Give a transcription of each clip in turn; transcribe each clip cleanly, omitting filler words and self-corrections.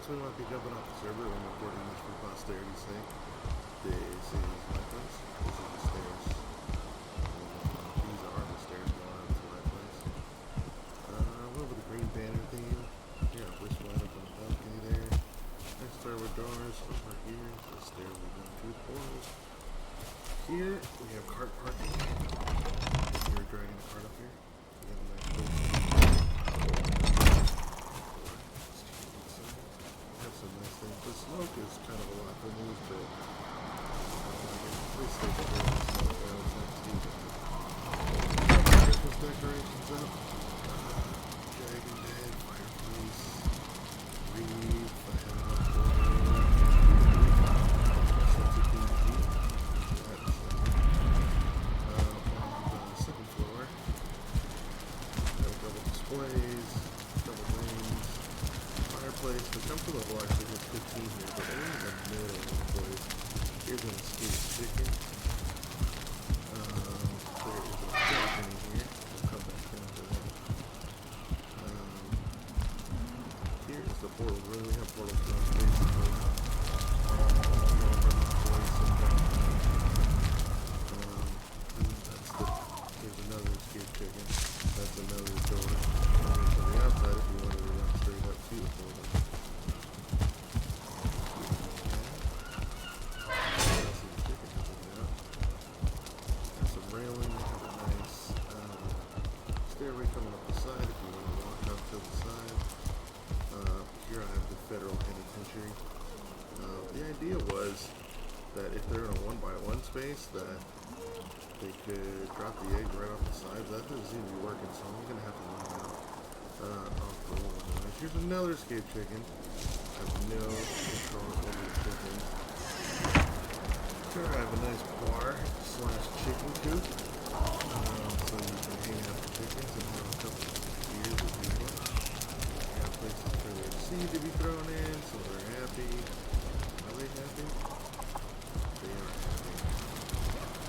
since we might be jumping off the server, I'm recording this for posterity's sake. This is my place. This is the stairs. These are the stairs going up to my place. Went with the green banner theme. Here, wish right up on the balcony there. Next starboard doors. Over here is the stairway down to the portals. Here, we have cart parking. We were dragging the cart up here. We have a nice little some nice things. The smoke is kind of a lot for news, but please stay here. It's not too bad. Christmas decorations up. Dragon Dead, fireplace, wreath. I have enough for on the second floor, we have double displays, double rings. Fireplace. The comfort level actually has 15 here, but we're in the middle of the place. Here's an escaped chicken. There is a balcony here. We'll come back down to that. Here is the portal room. We have portals around basically all over the place and balcony. There's another escaped chicken. That's another door. On the outside, if you wanted to run straight up to the portal. Railing, they have a nice stairway coming up the side if you want to walk up to the side. Here I have the federal penitentiary. The idea was that if they're in a 1x1 space, that they could drop the egg right off the side. That doesn't seem to be working, so I'm going to have to run out off the wall. Here's another escaped chicken. I have no control over the chicken. Here I have a nice bar / chicken coop, so you can hang out the chickens and have a couple of beers with people. You have places for their seed to be thrown in, so they're happy. Are they happy? They are happy.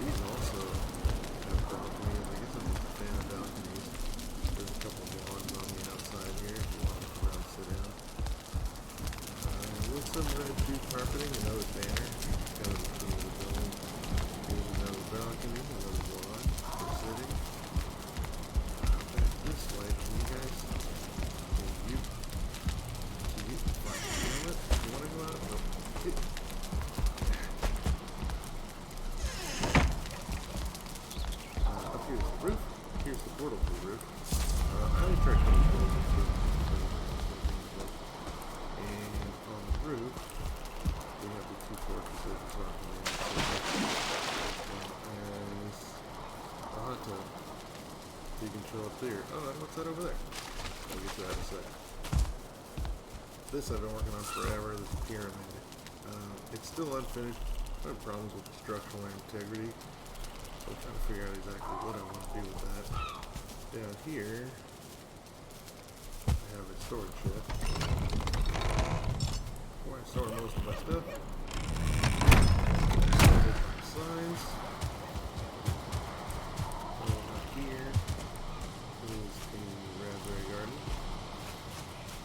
These also have balconies. I guess I'm a fan of balconies. There's a couple of lawns on the outside here if you want to come around and sit down. With some red jute carpeting, another banner. Kind of between the building. Here's another balcony, another lawn for sitting. Back this way, can you guys? You know it? You want to go out? No. Up here's the roof. Here's the portal to the roof. I only tried coming to the roof. And on the roof, we have the two fortresses rocking in. As a hot tub. So you can chill up there. Oh, and what's that over there? I'll get to that in a second. This I've been working on forever, this pyramid. It's still unfinished. I have problems with the structural integrity. So I'm trying to figure out exactly what I want to do with that. Down here, I have a storage shed. Where I store most of my stuff. Signs. Over here is the raspberry garden.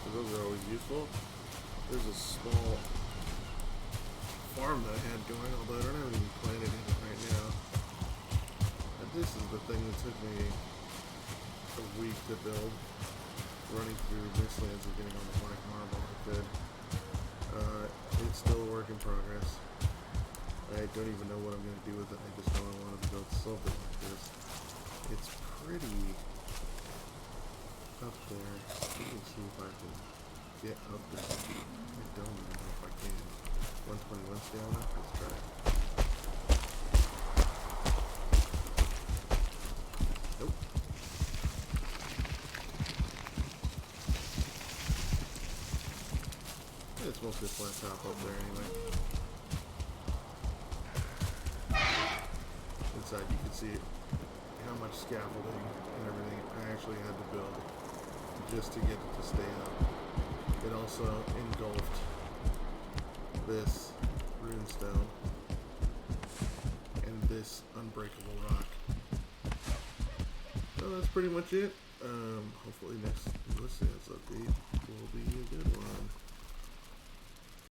So those are always useful. There's a small farm that I had going, although I don't have anything planted in it right now. And this is the thing that took me a week to build. Running through Mistlands and getting on the black marble I could. It's still a work in progress. I don't even know what I'm going to do with it. I just know I wanted to build something like this. It's pretty up there. You can see if I can get up there. I don't even know if I can. 121 scale enough? Let's try it. Nope. It's mostly a flat top up there anyway. Inside you can see how much scaffolding and everything I actually had to build just to get it to stay up. It also engulfed this runestone and this unbreakable rock. So that's pretty much it. Hopefully next Mistlands update will be good.